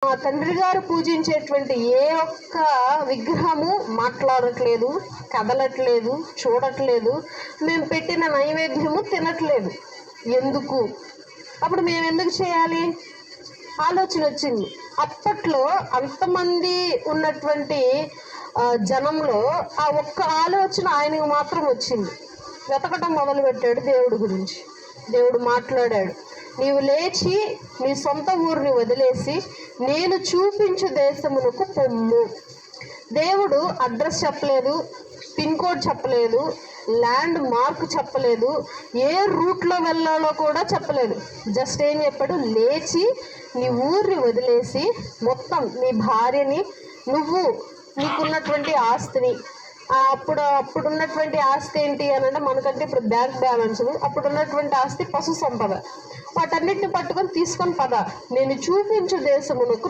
మా తండ్రి గారు పూజించేటువంటి ఏ ఒక్క విగ్రహము మాట్లాడట్లేదు, కదలట్లేదు, చూడట్లేదు. మేము పెట్టిన నైవేద్యము తినట్లేదు. ఎందుకు? అప్పుడు మేము ఎందుకు చేయాలి? ఆలోచన వచ్చింది. అప్పట్లో అంతమంది ఉన్నటువంటి జనంలో ఆ ఒక్క ఆలోచన ఆయనకు మాత్రం వచ్చింది. వెతకటం మొదలుపెట్టాడు దేవుడి గురించి. దేవుడు మాట్లాడాడు, నీవు లేచి నీ సొంత ఊరిని వదిలేసి నేను చూపించు దేశమునకు పొమ్ము. దేవుడు అడ్రస్ చెప్పలేదు, పిన్ కోడ్ చెప్పలేదు, ల్యాండ్ మార్క్ చెప్పలేదు, ఏ రూట్లో వెళ్ళాలో కూడా చెప్పలేదు. జస్ట్ ఏం చెప్పాడు? లేచి నీ ఊరిని వదిలేసి మొత్తం నీ భార్యని, నువ్వు నీకున్నటువంటి ఆస్తిని, అప్పుడున్నటువంటి ఆస్తి ఏంటి అని అంటే మనకంటే ఇప్పుడు బ్యాంక్ బ్యాలెన్స్, అప్పుడున్నటువంటి ఆస్తి పశు సంపద, వాటన్నిటిని పట్టుకొని తీసుకొని పద, నేను చూపించు దేశమునకు